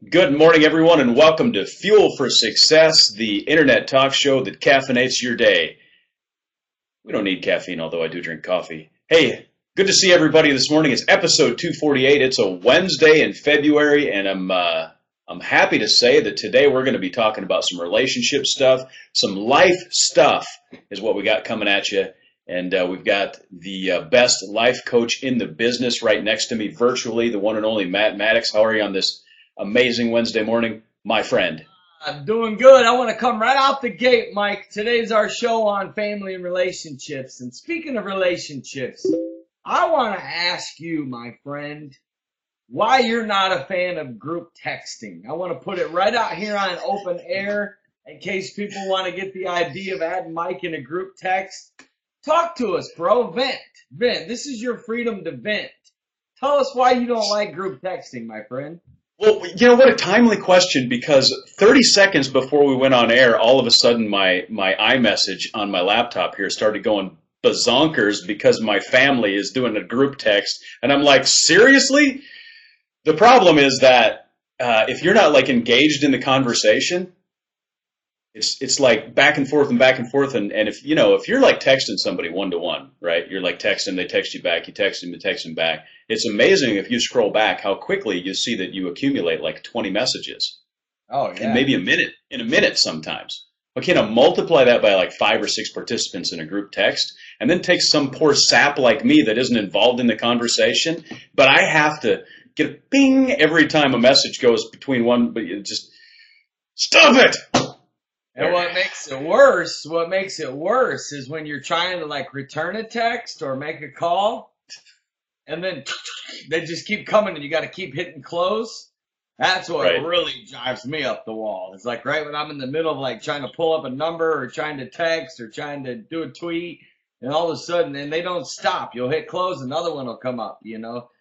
Good morning, everyone, and welcome to Fuel for Success, the internet talk show that caffeinates your day. We don't need caffeine, although I do drink coffee. Hey, good to see everybody this morning. It's episode 248. It's a Wednesday in February, and I'm happy to say that today we're going to be talking about some relationship stuff, some life stuff is what we got coming at you. And we've got the best life coach in the business right next to me virtually, the one and only Matt Maddox. How are you on this amazing Wednesday morning, my friend? I'm doing good. I want to come right out the gate, Mike. Today's our show on family and relationships. And speaking of relationships, I want to ask you, my friend, why you're not a fan of group texting. I want to put it right out here on open air in case people want to get the idea of adding Mike in a group text. Talk to us, bro. Vent. This is your freedom to vent. Tell us why you don't like group texting, my friend. Well, you know what, a timely question, because 30 seconds before we went on air, all of a sudden my iMessage on my laptop here started going bazonkers because my family is doing a group text, and I'm like, seriously? The problem is that if you're not like engaged in the conversation, it's like back and forth, and if you're like texting somebody one-to-one, right? You're like texting, they text you back, you text them, they text them back. It's amazing if you scroll back how quickly you see that you accumulate like 20 messages. Oh, yeah. And maybe in a minute sometimes. Okay, now multiply that by like 5 or 6 participants in a group text, and then take some poor sap like me that isn't involved in the conversation, but I have to get a ping every time a message goes between one, but you just, stop it! And what makes it worse is when you're trying to like return a text or make a call, and then they just keep coming and you got to keep hitting close. That's what really drives me up the wall. It's like right when I'm in the middle of like trying to pull up a number or trying to text or trying to do a tweet, and all of a sudden, and they don't stop. You'll hit close, another one will come up,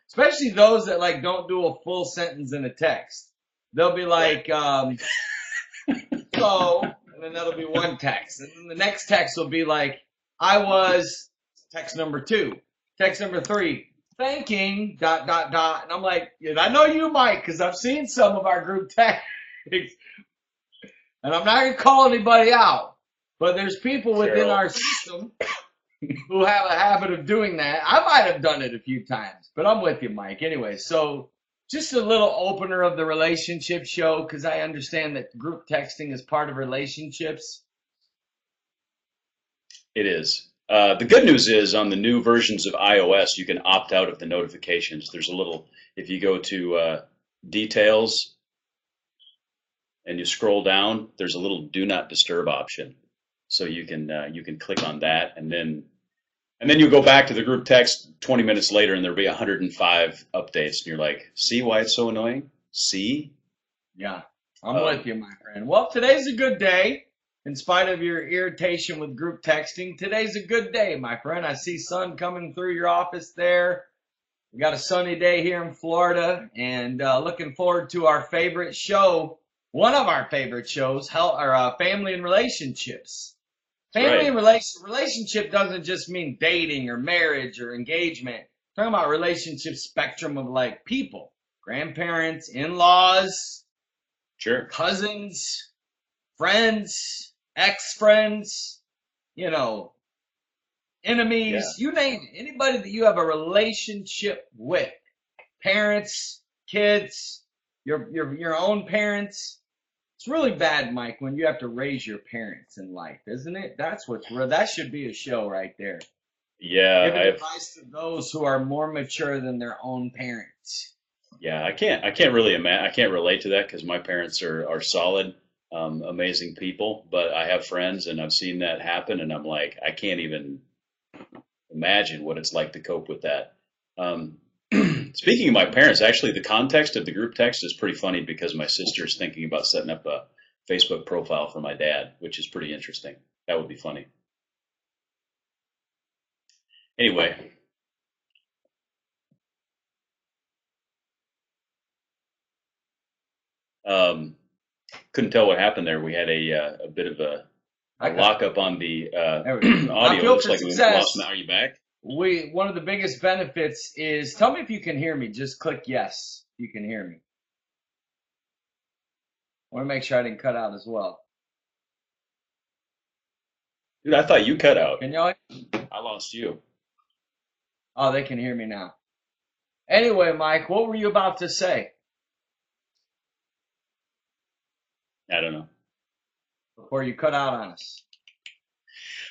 especially those that like don't do a full sentence in a text. They'll be like, so, and then that'll be one text. And then the next text will be like, I was, text number 2, text number 3, thanking, ... And I'm like, yeah, I know you, Mike, because I've seen some of our group texts. And I'm not going to call anybody out. But there's people within our system who have a habit of doing that. I might have done it a few times, but I'm with you, Mike. Anyway, so just a little opener of the relationship show, because I understand that group texting is part of relationships. It is. The good news is on the new versions of iOS, you can opt out of the notifications. There's a little, if you go to details and you scroll down, there's a little do not disturb option. So you can click on that, and then you'll go back to the group text 20 minutes later, and there'll be 105 updates, and you're like, see why it's so annoying? See? Yeah, I'm with you, my friend. Well, today's a good day. In spite of your irritation with group texting, today's a good day, my friend. I see sun coming through your office there. We got a sunny day here in Florida, and looking forward to our favorite show, one of our favorite shows, Family and Relationships. Family and relationship doesn't just mean dating or marriage or engagement. We're talking about relationship spectrum of like people, grandparents, in-laws, Sure, cousins, friends, ex-friends, enemies, you name it. Anybody that you have a relationship with, parents, kids, your own parents. It's really bad, Mike, when you have to raise your parents in life, isn't it? That's what's real. That should be a show right there. Yeah, Give advice to those who are more mature than their own parents. Yeah, I can't really imagine. I can't relate to that because my parents are solid, amazing people. But I have friends, and I've seen that happen, and I'm like, I can't even imagine what it's like to cope with that. Speaking of my parents, actually, the context of the group text is pretty funny because my sister's thinking about setting up a Facebook profile for my dad, which is pretty interesting. That would be funny. Anyway. Couldn't tell what happened there. We had a bit of a lockup on the audio. Looks like we lost. Are you back? One of the biggest benefits is, tell me if you can hear me. Just click yes if you can hear me. want to make sure I didn't cut out as well. Dude, I thought you cut out. Can y'all? I lost you. Oh, they can hear me now. Anyway, Mike, what were you about to say I don't know. before you cut out on us?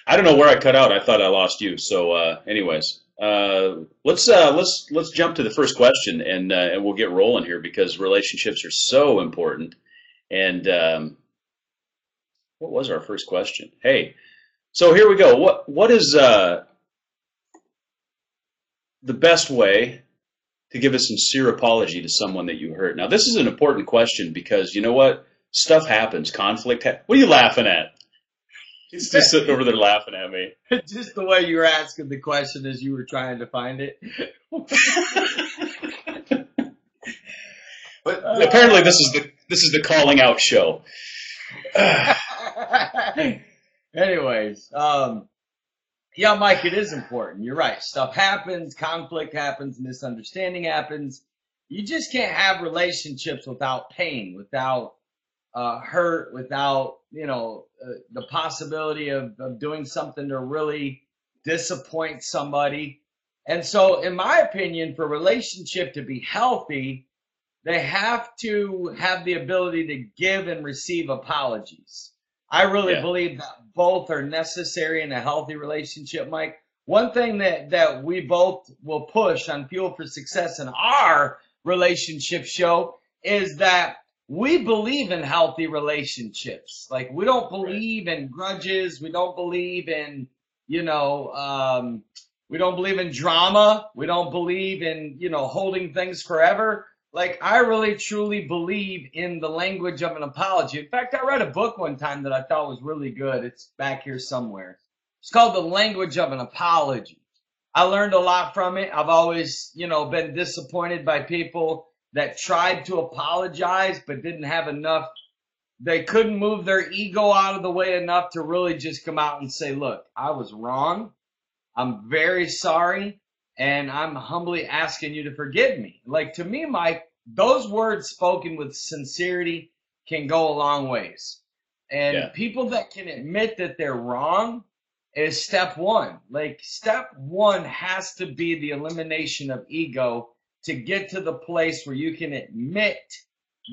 I don't know where I cut out. I thought I lost you. So, anyways, let's jump to the first question, and we'll get rolling here because relationships are so important. And what was our first question? Hey, so here we go. What is the best way to give a sincere apology to someone that you hurt? Now, this is an important question because you know what? Stuff happens. Conflict. What are you laughing at? He's just sitting over there laughing at me. Just the way you were asking the question as you were trying to find it. But apparently, this is the calling out show. Anyways, yeah, Mike, it is important. You're right. Stuff happens, conflict happens, misunderstanding happens. You just can't have relationships without pain, without hurt, without, the possibility of doing something to really disappoint somebody. And so, in my opinion, for a relationship to be healthy, they have to have the ability to give and receive apologies. I really believe that both are necessary in a healthy relationship, Mike. One thing that we both will push on Fuel for Success in our relationship show is that we believe in healthy relationships. Like, we don't believe in grudges. We don't believe in, we don't believe in drama. We don't believe in, holding things forever. Like, I really, truly believe in the language of an apology. In fact, I read a book one time that I thought was really good. It's back here somewhere. It's called The Language of an Apology. I learned a lot from it. I've always, been disappointed by people that tried to apologize but didn't have enough. They couldn't move their ego out of the way enough to really just come out and say, look, I was wrong. I'm very sorry. And I'm humbly asking you to forgive me. Like, to me, Mike, those words spoken with sincerity can go a long ways. And people that can admit that they're wrong is step one. Like, step one has to be the elimination of ego to get to the place where you can admit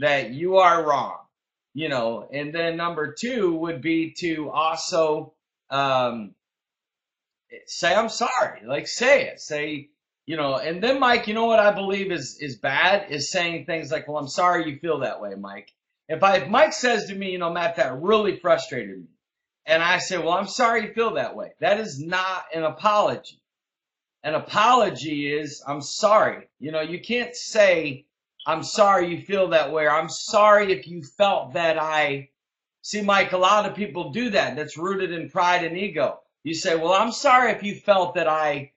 that you are wrong. And then number two would be to also say, I'm sorry. Like, say it. Say, and then, Mike, you know what I believe is bad is saying things like, well, I'm sorry you feel that way, Mike. If Mike says to me, Matt, that really frustrated me. And I say, well, I'm sorry you feel that way. That is not an apology. An apology is, I'm sorry. You can't say, I'm sorry you feel that way, or I'm sorry if you felt that See, Mike, a lot of people do that. That's rooted in pride and ego. You say, well, I'm sorry if you felt that I,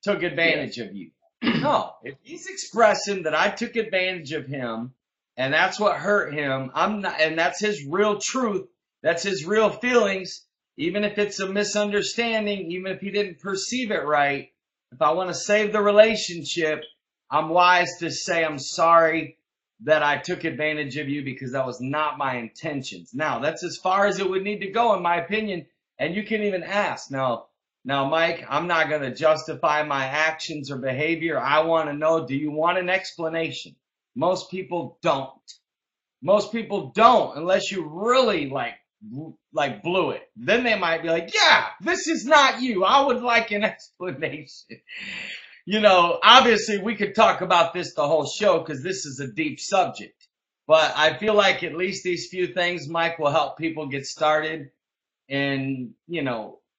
took advantage of you. No, if he's expressing that I took advantage of him and that's what hurt him, I'm not, and that's his real truth, that's his real feelings, even if it's a misunderstanding, even if he didn't perceive it right, if I want to save the relationship, I'm wise to say I'm sorry that I took advantage of you because that was not my intentions. Now, that's as far as it would need to go, in my opinion, and you can even ask. Now, Mike, I'm not going to justify my actions or behavior. I want to know, do you want an explanation? Most people don't. Most people don't unless you really like blew it. Then they might be like, yeah, this is not you. I would like an explanation. Obviously we could talk about this the whole show because this is a deep subject. But I feel like at least these few things, Mike, will help people get started in,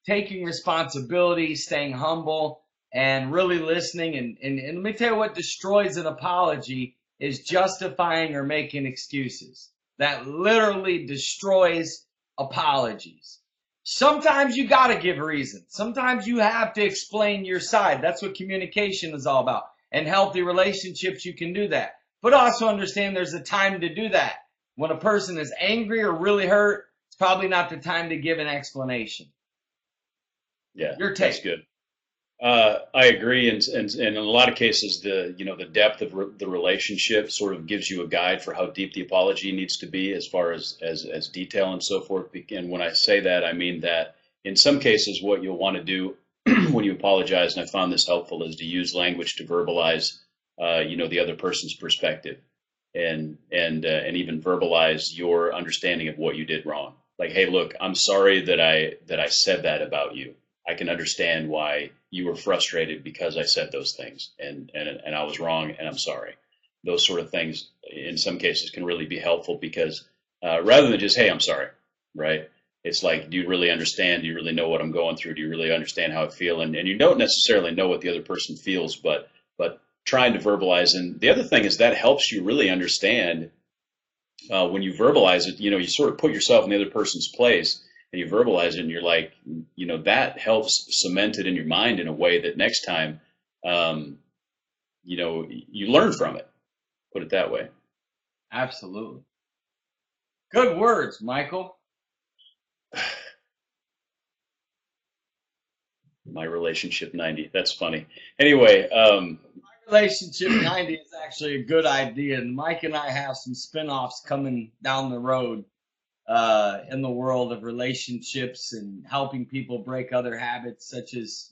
taking responsibility, staying humble, and really listening. And let me tell you what destroys an apology is justifying or making excuses. That literally destroys apologies. Sometimes you got to give reasons. Sometimes you have to explain your side. That's what communication is all about. In healthy relationships, you can do that. But also understand there's a time to do that. When a person is angry or really hurt, it's probably not the time to give an explanation. Yeah, your take. That's good. I agree, and in a lot of cases, the depth of the relationship sort of gives you a guide for how deep the apology needs to be, as far as detail and so forth. And when I say that, I mean that in some cases, what you'll want to do when you apologize, and I found this helpful, is to use language to verbalize, the other person's perspective, and even verbalize your understanding of what you did wrong. Like, hey, look, I'm sorry that I said that about you. I can understand why you were frustrated because I said those things, and I was wrong, and I'm sorry. Those sort of things, in some cases, can really be helpful because rather than just, hey, I'm sorry, right? It's like, do you really understand? Do you really know what I'm going through? Do you really understand how I feel? And you don't necessarily know what the other person feels, but trying to verbalize. And the other thing is that helps you really understand when you verbalize it. You sort of put yourself in the other person's place and you verbalize it, and you're like, that helps cement it in your mind in a way that next time, you learn from it. Put it that way. Absolutely. Good words, Michael. My relationship 90. That's funny. Anyway, Relationship 90 is actually a good idea, and Mike and I have some spin-offs coming down the road in the world of relationships and helping people break other habits such as,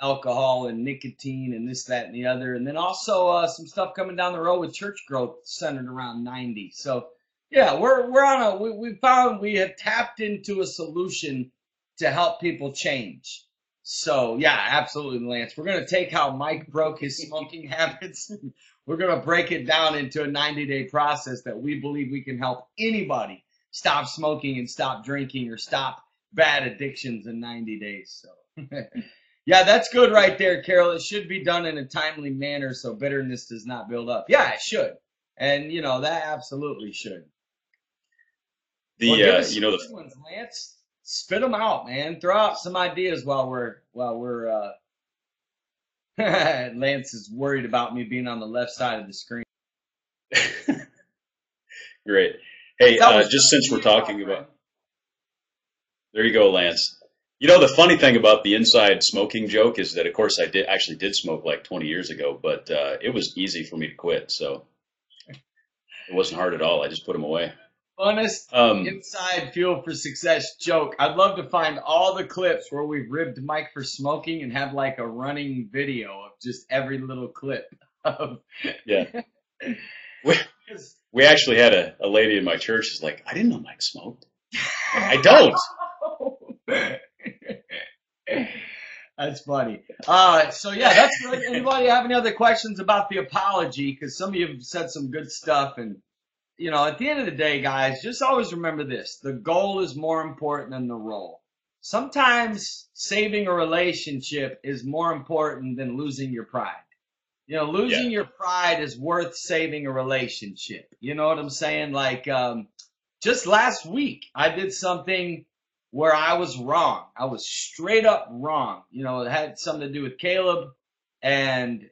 alcohol and nicotine and this, that, and the other. And then also some stuff coming down the road with church growth centered around 90. So yeah, we're on we found we have tapped into a solution to help people change. So yeah, absolutely, Lance. We're going to take how Mike broke his smoking habits. We're going to break it down into a 90-day process that we believe we can help anybody stop smoking and stop drinking or stop bad addictions in 90 days. So yeah, that's good right there, Carol. It should be done in a timely manner so bitterness does not build up. Yeah, it should. And that absolutely should. The well, give us the ones, Lance. Spit them out, man. Throw out some ideas while we're Lance is worried about me being on the left side of the screen. Great. Hey, just since we're talking about, there you go, Lance. The funny thing about the inside smoking joke is that, of course, I did smoke like 20 years ago, but it was easy for me to quit, so it wasn't hard at all. I just put them away. Funnest inside Fuel for Success joke. I'd love to find all the clips where we've ribbed Mike for smoking and have like a running video of just every little clip of. Yeah. We actually had a lady in my church who's like, I didn't know Mike smoked. I don't. That's funny. So yeah, that's good. Anybody have any other questions about the apology? Because some of you have said some good stuff, and at the end of the day, guys, just always remember this: the goal is more important than the role. Sometimes saving a relationship is more important than losing your pride. Losing your pride is worth saving a relationship. You know what I'm saying? Like, just last week, I did something where I was wrong. I was straight up wrong. It had something to do with Caleb, and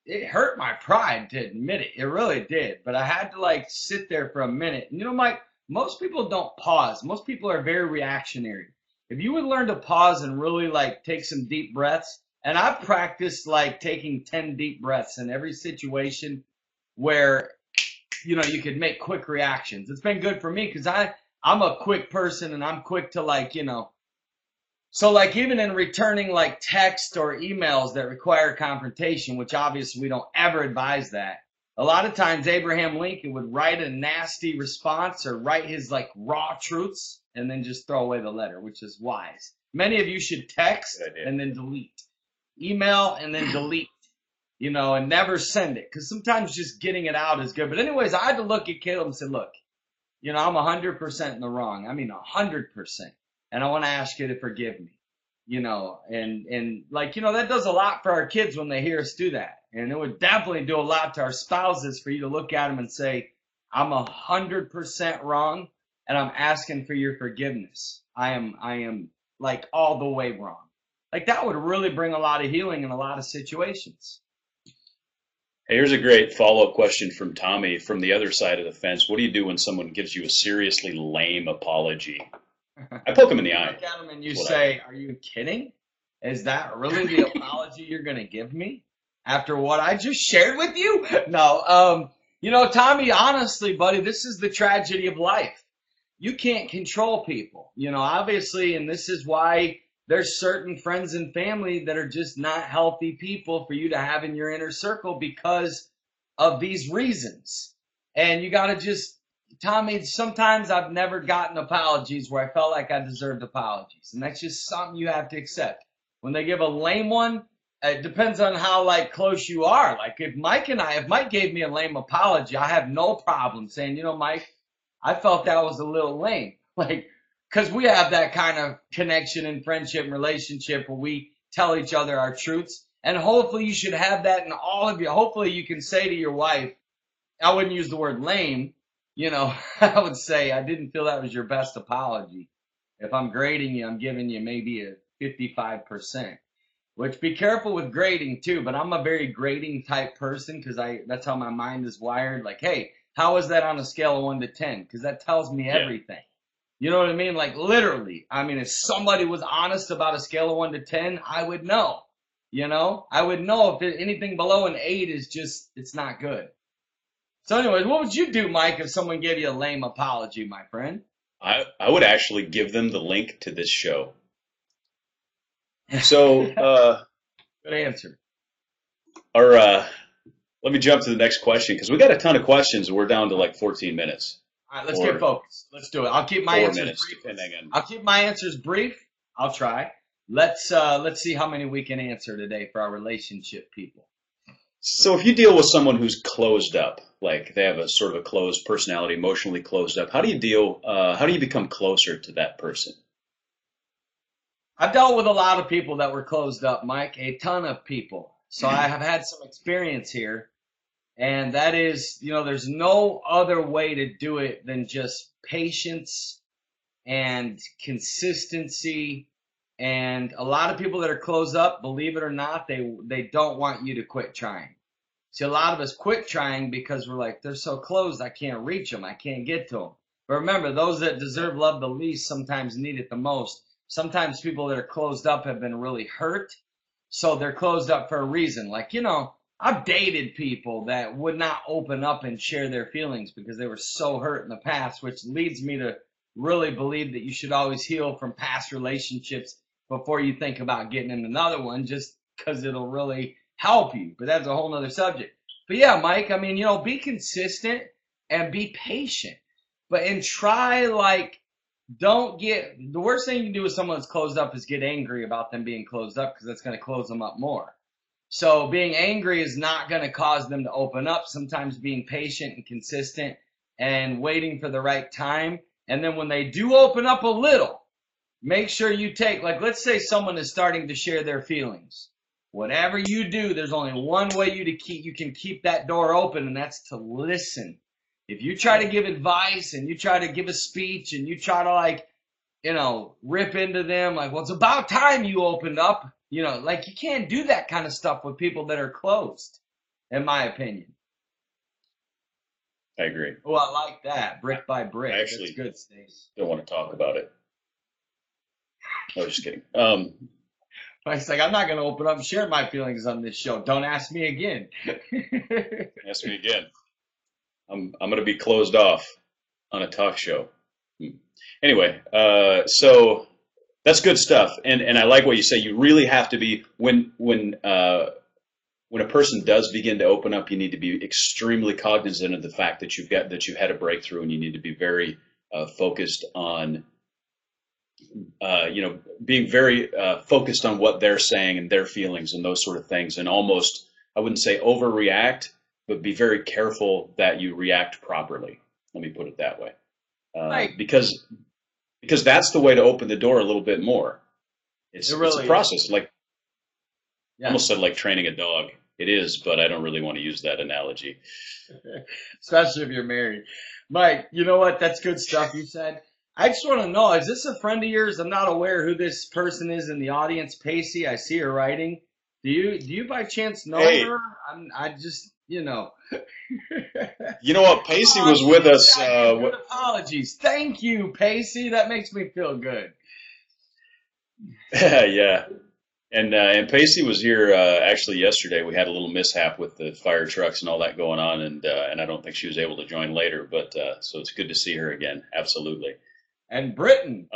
it hurt my pride to admit it. It really did. But I had to sit there for a minute. And Mike, most people don't pause. Most people are very reactionary. If you would learn to pause and really take some deep breaths, and I've practiced taking 10 deep breaths in every situation where, you could make quick reactions. It's been good for me because I'm a quick person and I'm quick to so even in returning text or emails that require confrontation, which obviously we don't ever advise that. A lot of times Abraham Lincoln would write a nasty response or write his raw truths and then just throw away the letter, which is wise. Many of you should text and then delete. Email and then delete, and never send it. Because sometimes just getting it out is good. But anyways, I had to look at Caleb and say, look, I'm 100% in the wrong. I mean, 100%. And I want to ask you to forgive me, and that does a lot for our kids when they hear us do that. And it would definitely do a lot to our spouses for you to look at them and say, I'm 100% wrong and I'm asking for your forgiveness. I am all the way wrong. That would really bring a lot of healing in a lot of situations. Hey, here's a great follow-up question from Tommy from the other side of the fence. What do you do when someone gives you a seriously lame apology? I poke them in the eye. Look at them and you say, are you kidding? Is that really the apology you're going to give me after what I just shared with you? No, Tommy, honestly, buddy, this is the tragedy of life. You can't control people, obviously, and this is why there's certain friends and family that are just not healthy people for you to have in your inner circle because of these reasons. And you got to just, Tommy, sometimes I've never gotten apologies where I felt like I deserved apologies. And that's just something you have to accept. When they give a lame one, it depends on how close you are. Like if Mike gave me a lame apology, I have no problem saying, Mike, I felt that was a little lame. Because we have that kind of connection and friendship and relationship where we tell each other our truths. And hopefully you should have that in all of you. Hopefully you can say to your wife, I wouldn't use the word lame. I would say I didn't feel that was your best apology. If I'm grading you, I'm giving you maybe a 55%. Which be careful with grading too, but I'm a very grading type person because that's how my mind is wired. Like, hey, how is that on a scale of 1 to 10? Because that tells me everything. You know what I mean? Like literally. I mean, if somebody was honest about a scale of 1 to 10, I would know. I would know if anything below an 8 is just, it's not good. So anyways, what would you do, Mike, if someone gave you a lame apology, my friend? I would actually give them the link to this show. So, good answer. Let me jump to the next question because we got a ton of questions. And we're down to like 14 minutes. All right, let's get focused. Let's do it. I'll keep my answers brief. I'll keep my answers brief. I'll try. Let's see how many we can answer today for our relationship people. So if you deal with someone who's closed up, like they have a sort of a closed personality, emotionally closed up, how do you become closer to that person? I've dealt with a lot of people that were closed up, Mike, a ton of people. So I have had some experience here. And that is, there's no other way to do it than just patience and consistency. And a lot of people that are closed up, believe it or not, they don't want you to quit trying. See, a lot of us quit trying because we're like, they're so closed, I can't reach them, I can't get to them. But remember, those that deserve love the least sometimes need it the most. Sometimes people that are closed up have been really hurt, so they're closed up for a reason. Like, I've dated people that would not open up and share their feelings because they were so hurt in the past, which leads me to really believe that you should always heal from past relationships before you think about getting in another one, just because it'll really help you. But that's a whole nother subject. But yeah, Mike, I mean, be consistent and be patient. And try, the worst thing you can do with someone that's closed up is get angry about them being closed up because that's going to close them up more. So being angry is not going to cause them to open up. Sometimes being patient and consistent and waiting for the right time. And then when they do open up a little, make sure you take, let's say someone is starting to share their feelings. Whatever you do, there's only one way you can keep that door open, and that's to listen. If you try to give advice and you try to give a speech and you try to rip into them, well, it's about time you opened up. You can't do that kind of stuff with people that are closed, in my opinion. I agree. Oh, I like that. Brick by brick. I actually That's good, Stace. Don't want to talk about it. I was just kidding. It's like, I'm not going to open up and share my feelings on this show. Don't ask me again. Ask me again. I'm going to be closed off on a talk show. Anyway, so that's good stuff. And I like what you say. You really have to be, when a person does begin to open up, you need to be extremely cognizant of the fact that you've had a breakthrough, and you need to be very focused on being very focused on what they're saying and their feelings and those sort of things, and almost, I wouldn't say overreact, but be very careful that you react properly. Let me put it that way. Right. Because that's the way to open the door a little bit more. It's a process. Almost said like training a dog. It is, but I don't really want to use that analogy. Especially if you're married. Mike, you know what? That's good stuff you said. I just want to know, is this a friend of yours? I'm not aware who this person is in the audience. Pacey, I see her writing. Do you by chance know her? I just, You know what? Pacey was with us. Good apologies. Thank you, Pacey. That makes me feel good. Yeah. And Pacey was here actually yesterday. We had a little mishap with the fire trucks and all that going on, and I don't think she was able to join later. But so it's good to see her again. Absolutely. And Britain.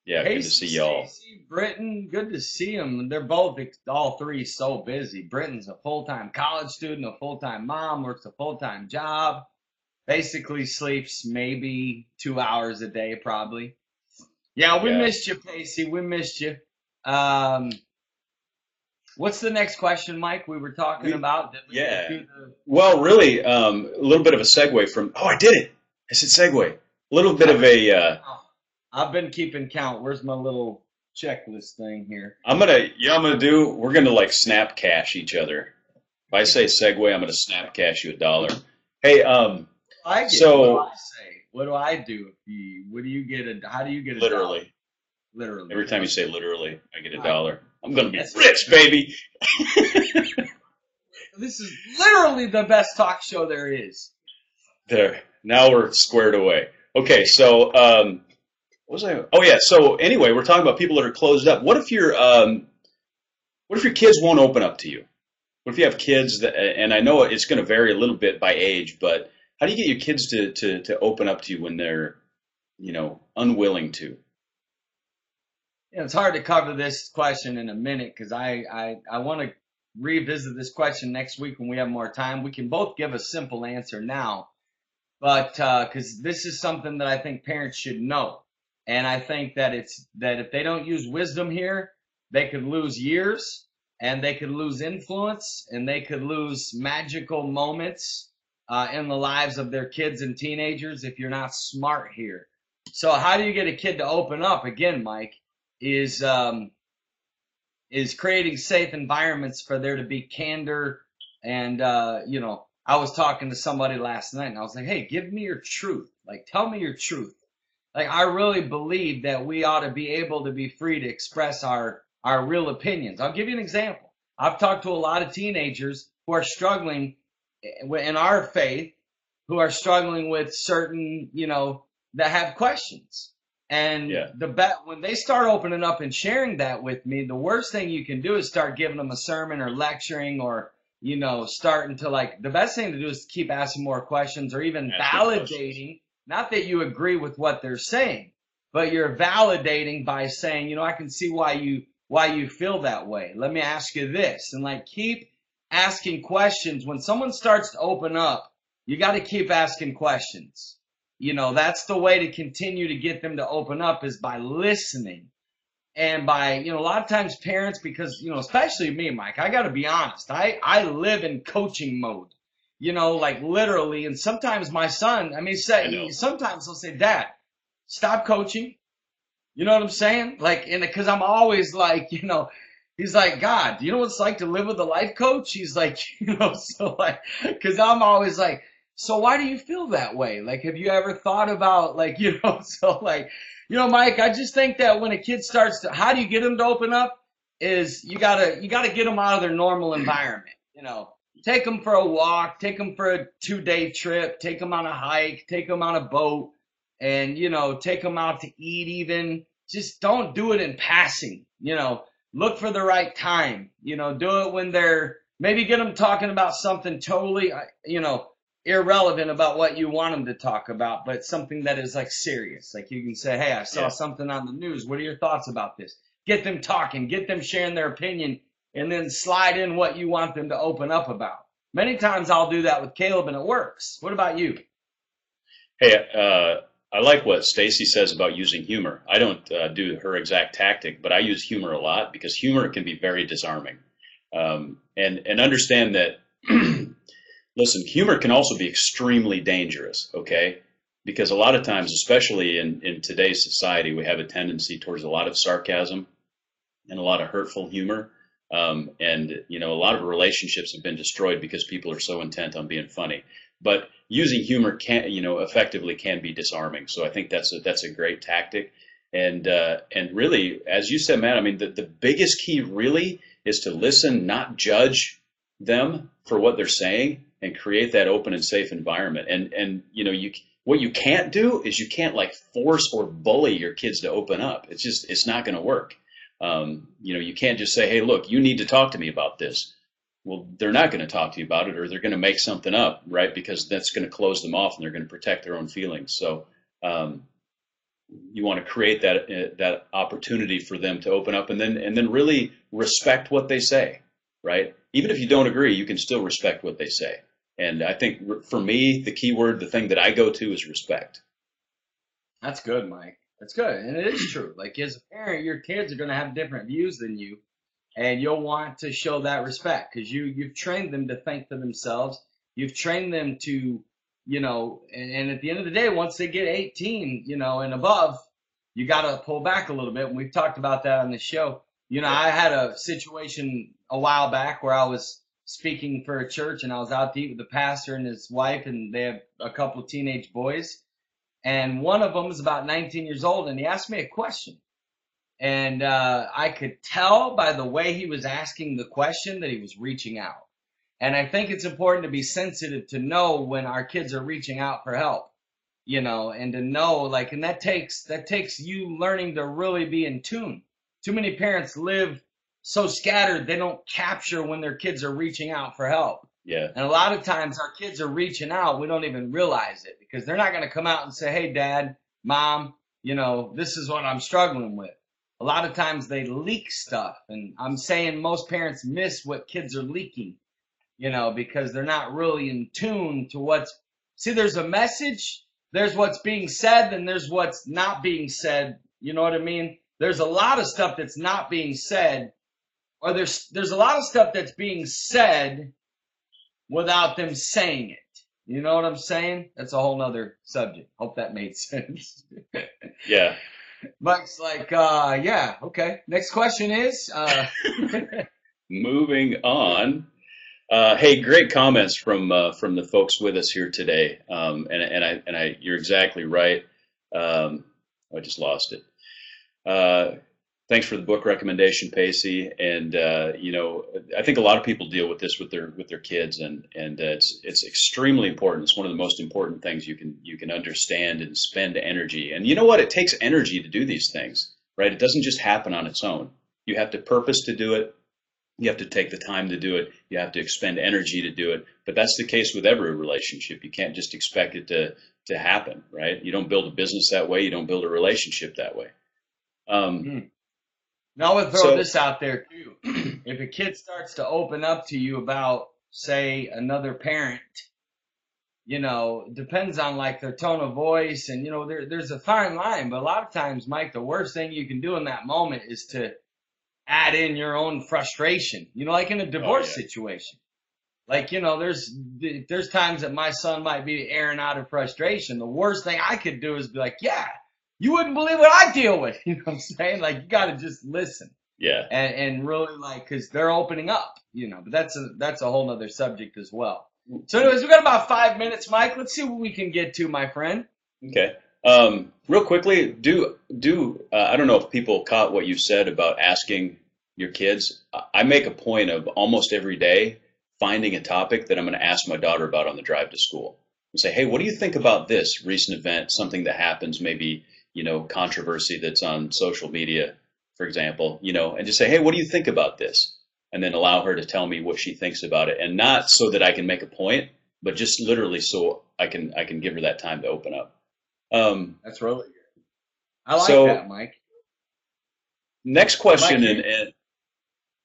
Yeah, good to see y'all. Stacey, Britton, good to see them. They're both, all three, so busy. Britton's a full-time college student, a full-time mom, works a full-time job, basically sleeps maybe 2 hours a day, probably. Yeah, we missed you, Pacey. We missed you. What's the next question, Mike? We were talking about. Well, really, a little bit of a segue from. Oh, I did it. I said segue. A little bit of a. I've been keeping count. Where's my little checklist thing here? I'm gonna do. We're gonna like snap cash each other. If I say segue, I'm gonna snap cash you $1. Hey, what do I say? What do I do? What do you get? How do you get literally? Literally. Every time you say literally, I get $1. I'm gonna be rich, baby. This is literally the best talk show there is. There. Now we're squared away. Okay, so what was I? Oh yeah. So anyway, we're talking about people that are closed up. What if your kids won't open up to you? What if you have kids that? And I know it's going to vary a little bit by age, but how do you get your kids to open up to you when they're, unwilling to? It's hard to cover this question in a minute because I want to revisit this question next week when we have more time. We can both give a simple answer now, but because this is something that I think parents should know, and I think that if they don't use wisdom here, they could lose years, and they could lose influence, and they could lose magical moments in the lives of their kids and teenagers if you're not smart here. So how do you get a kid to open up? Again, Mike, is creating safe environments for there to be candor. And, I was talking to somebody last night and I was like, hey, give me your truth. Like, tell me your truth. Like, I really believe that we ought to be able to be free to express our real opinions. I'll give you an example. I've talked to a lot of teenagers who are struggling in our faith, who are struggling with certain, that have questions. And when they start opening up and sharing that with me, the worst thing you can do is start giving them a sermon or lecturing or, starting to the best thing to do is keep asking more questions or even validating, not that you agree with what they're saying, but you're validating by saying, I can see why you feel that way. Let me ask you this. And keep asking questions. When someone starts to open up, you got to keep asking questions. That's the way to continue to get them to open up is by listening. And by, a lot of times parents, because, especially me, Mike, I got to be honest. I live in coaching mode, literally. And sometimes my son, sometimes he'll say, Dad, stop coaching. You know what I'm saying? Because I'm always he's like, God, do you know what it's like to live with a life coach? He's like, because I'm always like, so why do you feel that way? Have you ever thought about Mike, I just think that when a kid starts to, how do you get them to open up is you gotta get them out of their normal environment. Take them for a walk, take them for a 2-day trip, take them on a hike, take them on a boat and, take them out to eat even. Just don't do it in passing, look for the right time, do it when maybe get them talking about something totally, irrelevant about what you want them to talk about, but something that is serious. You can say, hey, I saw something on the news. What are your thoughts about this? Get them talking, get them sharing their opinion, and then slide in what you want them to open up about. Many times I'll do that with Caleb and it works. What about you? Hey, I like what Stacey says about using humor. I don't do her exact tactic, but I use humor a lot because humor can be very disarming. And understand that listen, humor can also be extremely dangerous, okay? Because a lot of times, especially in today's society, we have a tendency towards a lot of sarcasm and a lot of hurtful humor. And, a lot of relationships have been destroyed because people are so intent on being funny. But using humor effectively can be disarming. So I think that's a great tactic. And really, as you said, Matt, the biggest key really is to listen, not judge them for what they're saying, and create that open and safe environment. And you What you can't do is you can't like force or bully your kids to open up. It's not going to work. You can't just say, hey, look, you need to talk to me about this. Well, they're not going to talk to you about it, or they're going to make something up, right? Because that's going to close them off, and they're going to protect their own feelings. So you want to create that opportunity for them to open up, and then really respect what they say, right? Even if you don't agree, you can still respect what they say. And I think for me, the key word, the thing that I go to is respect. That's good, Mike. That's good. And it is true. Like as a parent, your kids are going to have different views than you. And you'll want to show that respect because you've trained them to think for themselves. You've trained them to, and at the end of the day, once they get 18, and above, you got to pull back a little bit. And we've talked about that on the show. I had a situation a while back where I was speaking for a church and I was out to eat with the pastor and his wife, and they have a couple of teenage boys. And one of them was about 19 years old, and he asked me a question. And I could tell by the way he was asking the question that he was reaching out. And I think it's important to be sensitive to know when our kids are reaching out for help, and to know, and that takes you learning to really be in tune. Too many parents live so scattered they don't capture when their kids are reaching out for help. Yeah. And a lot of times our kids are reaching out, we don't even realize it because they're not going to come out and say, hey, Dad, Mom, this is what I'm struggling with. A lot of times they leak stuff, and I'm saying most parents miss what kids are leaking, because they're not really in tune to there's a message, there's what's being said, and there's what's not being said. You know what I mean? There's a lot of stuff that's not being said, or there's a lot of stuff that's being said without them saying it. You know what I'm saying? That's a whole nother subject. Hope that made sense. Yeah. Mike's like, yeah, okay. Next question is, moving on. Hey, great comments from the folks with us here today. You're exactly right. I just lost it. Thanks for the book recommendation, Pacey. And I think a lot of people deal with this with their kids, and it's extremely important. It's one of the most important things you can understand and spend energy. And you know what? It takes energy to do these things, right? It doesn't just happen on its own. You have to purpose to do it. You have to take the time to do it. You have to expend energy to do it. But that's the case with every relationship. You can't just expect it to happen, right? You don't build a business that way. You don't build a relationship that way. Now I would throw this out there too. If a kid starts to open up to you about, say, another parent, depends on their tone of voice, and there's a fine line. But a lot of times, Mike, the worst thing you can do in that moment is to add in your own frustration. Like in a divorce situation. There's times that my son might be airing out of frustration. The worst thing I could do is be like, yeah, you wouldn't believe what I deal with. You know what I'm saying? You got to just listen. Yeah. And really because they're opening up, but that's a whole nother subject as well. So anyways, we've got about 5 minutes, Mike. Let's see what we can get to, my friend. Okay. Real quickly, I don't know if people caught what you said about asking your kids. I make a point of almost every day finding a topic that I'm going to ask my daughter about on the drive to school. And say, hey, what do you think about this recent event, something that happens, maybe, controversy that's on social media, for example, and just say, hey, what do you think about this? And then allow her to tell me what she thinks about it. And not so that I can make a point, but just literally so I can give her that time to open up. That's really good. I like that, Mike. Next question, Mike, and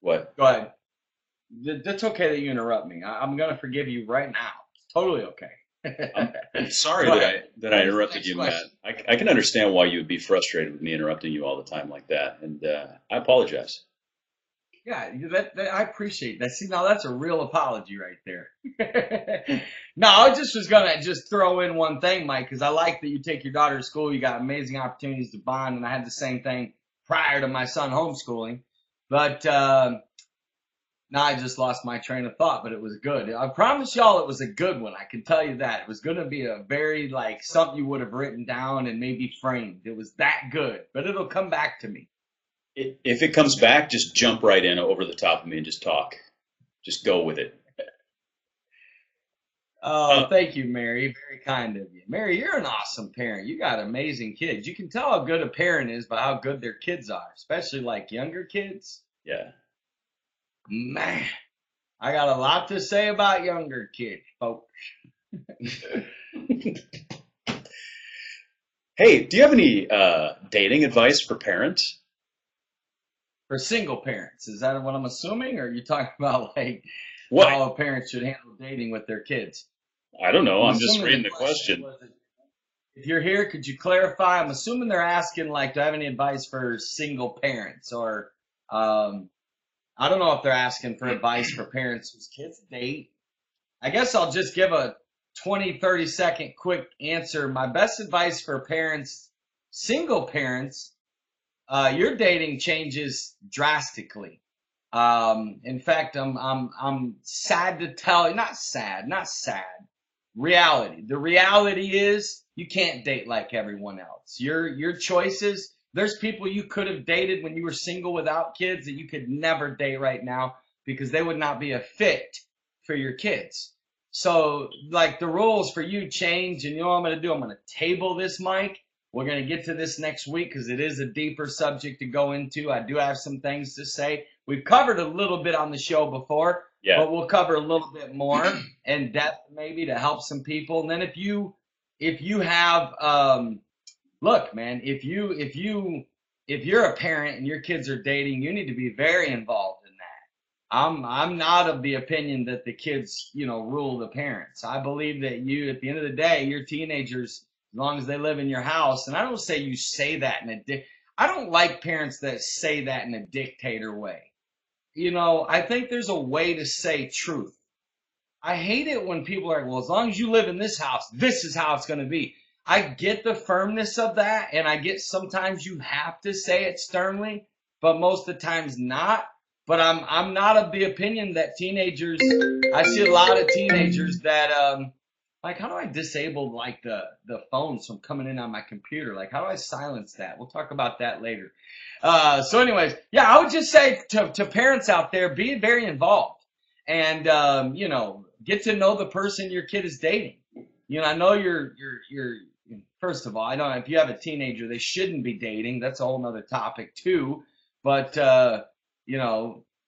what? Go ahead. That's okay that you interrupt me. I'm going to forgive you right now. It's totally okay. I'm sorry that I interrupted you, Matt. I can understand why you would be frustrated with me interrupting you all the time like that, and I apologize. Yeah, I appreciate that. See, now that's a real apology right there. No, I just was gonna throw in one thing, Mike, because I like that you take your daughter to school. You got amazing opportunities to bond, and I had the same thing prior to my son homeschooling. But now I just lost my train of thought, but it was good. I promise y'all it was a good one. I can tell you that. It was going to be a very, something you would have written down and maybe framed. It was that good, but it'll come back to me. If it comes back, just jump right in over the top of me and just talk. Just go with it. Oh, thank you, Mary. Very kind of you. Mary, you're an awesome parent. You got amazing kids. You can tell how good a parent is by how good their kids are, especially like younger kids. Yeah. Man, I got a lot to say about younger kids, folks. Hey, do you have any dating advice for parents? For single parents, is that what I'm assuming? Or are you talking about like What? how a parent should handle dating with their kids? I don't know. I'm I'm just assuming reading the the question question. was, if you're here, could you clarify? I'm assuming they're asking like, do I have any advice for single parents? Or I don't know if they're asking for advice for parents whose kids date. I guess I'll just give a 20, 30-second quick answer. My best advice for parents, single parents, your dating changes drastically. In fact, I'm sad to tell you, not sad. Reality. The reality is you can't date like everyone else. Your choices, there's people you could have dated when you were single without kids that you could never date right now because they would not be a fit for your kids. So like the rules for you change, and you know what I'm going to do? I'm going to table this, Mike. We're going to get to this next week because it is a deeper subject to go into. I do have some things to say. We've covered a little bit on the show before, Yeah. but we'll cover a little bit more in depth maybe to help some people. And then if you have look, man, if you're a parent and your kids are dating, you need to be very involved in that. I'm not of the opinion that the kids, rule the parents. I believe that you, at the end of the day, your teenagers, as long as they live in your house, and I don't say you say that I don't like parents that say that in a dictator way. I think there's a way to say truth. I hate it when people are, well, as long as you live in this house, this is how it's going to be. I get the firmness of that, and I get sometimes you have to say it sternly, but most of the times not. But I'm not of the opinion that teenagers, I see a lot of teenagers that, like, how do I disable like the phones from coming in on my computer? Like, how do I silence that? We'll talk about that later. So anyways, yeah, I would just say to parents out there, be very involved and, get to know the person your kid is dating. I know you're, first of all, I don't know if you have a teenager, they shouldn't be dating. That's a whole nother topic too. But,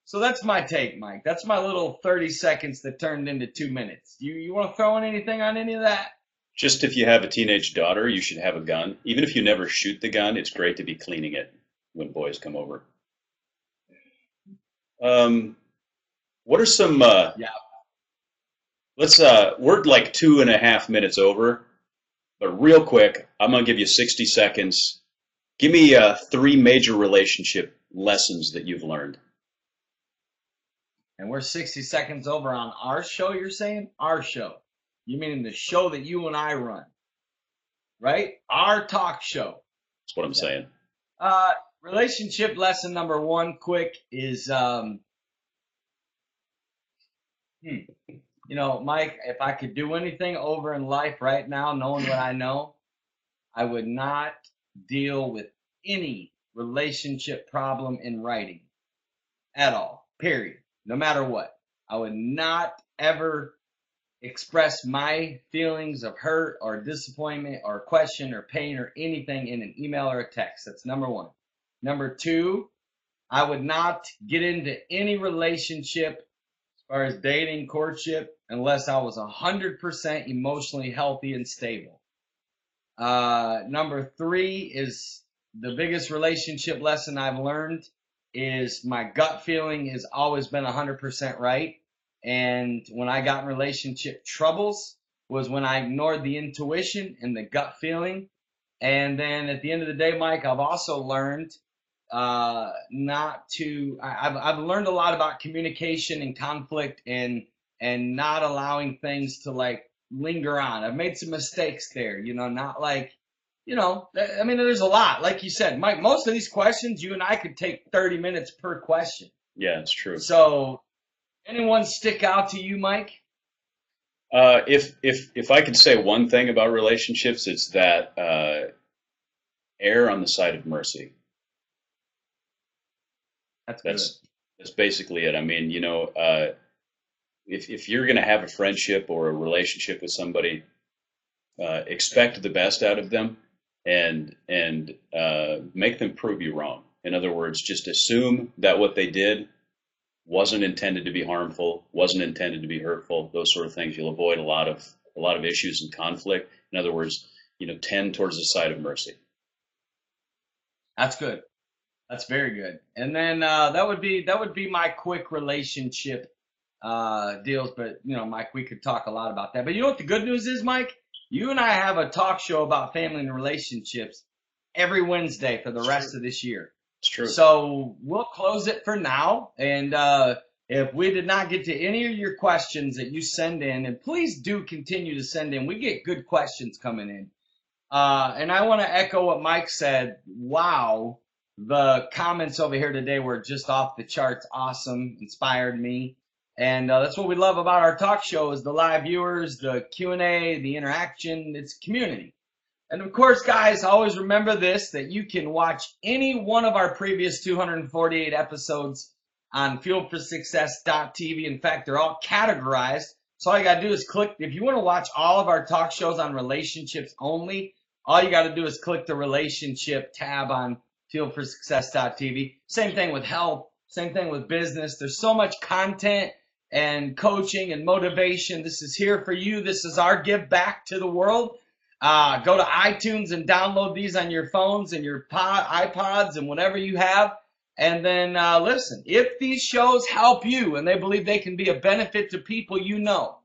so that's my take, Mike. That's my little 30 seconds that turned into 2 minutes. You want to throw in anything on any of that? Just if you have a teenage daughter, you should have a gun. Even if you never shoot the gun, it's great to be cleaning it when boys come over. What are some? Yeah. Let's. We're like 2.5 minutes over, but real quick, I'm gonna give you 60 seconds. Give me 3 major relationship lessons that you've learned. And we're 60 seconds over on our show, you're saying? Our show. You mean the show that you and I run, right? Our talk show. That's what I'm saying. Relationship lesson number 1, quick, is, Mike, if I could do anything over in life right now, knowing what I know, I would not deal with any relationship problem in writing at all, period. No matter what. I would not ever express my feelings of hurt or disappointment or question or pain or anything in an email or a text. That's number 1. Number 2, I would not get into any relationship as far as dating, courtship, unless I was 100% emotionally healthy and stable. Number 3 is the biggest relationship lesson I've learned is my gut feeling has always been 100% right. And when I got in relationship troubles was when I ignored the intuition and the gut feeling. And then at the end of the day, Mike, I've also learned not to. I've learned a lot about communication and conflict and not allowing things to like linger on. I've made some mistakes there, not like. I mean, there's a lot. Like you said, Mike, most of these questions, you and I could take 30 minutes per question. Yeah, it's true. So, anyone stick out to you, Mike? If I could say one thing about relationships, it's that err on the side of mercy. That's basically it. I mean, if you're going to have a friendship or a relationship with somebody, expect the best out of them, and make them prove you wrong. In other words, just assume that what they did wasn't intended to be harmful, wasn't intended to be hurtful, those sort of things. You'll avoid a lot of issues and conflict. In other words, tend towards the side of mercy. That's good. That's very good. And then that would be my quick relationship deals. But Mike, we could talk a lot about that. But you know what the good news is, Mike? You and I have a talk show about family and relationships every Wednesday for the rest of this year. It's true. So we'll close it for now. And if we did not get to any of your questions that you send in, and please do continue to send in. We get good questions coming in. And I want to echo what Mike said. Wow, the comments over here today were just off the charts. Awesome, inspired me. And that's what we love about our talk show is the live viewers, the Q&A, the interaction. It's community. And of course, guys, always remember this, that you can watch any one of our previous 248 episodes on fuelforsuccess.tv. In fact, they're all categorized. So all you got to do is click. If you want to watch all of our talk shows on relationships only, all you got to do is click the relationship tab on fuelforsuccess.tv. Same thing with health. Same thing with business. There's so much content and coaching and motivation. This is here for you. This is our give back to the world. Go to iTunes and download these on your phones and your iPods and whatever you have. And then listen, if these shows help you and they believe they can be a benefit to people you know,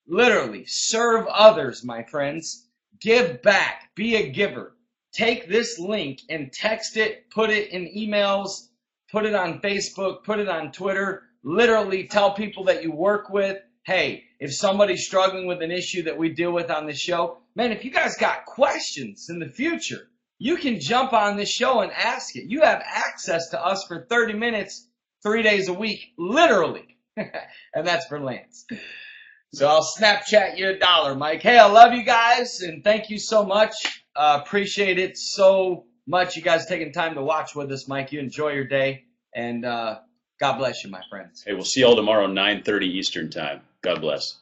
literally serve others, my friends. Give back. Be a giver. Take this link and text it, put it in emails, put it on Facebook, put it on Twitter. Literally tell people that you work with, hey, if somebody's struggling with an issue that we deal with on this show, man, if you guys got questions in the future, you can jump on this show and ask it. You have access to us for 30 minutes, 3 days a week, literally. And that's for Lance. So I'll Snapchat you $1, Mike. Hey, I love you guys, and thank you so much. Appreciate it so much. You guys taking time to watch with us, Mike. You enjoy your day, and God bless you, my friends. Hey, we'll see you all tomorrow, 9:30 Eastern Time. God bless.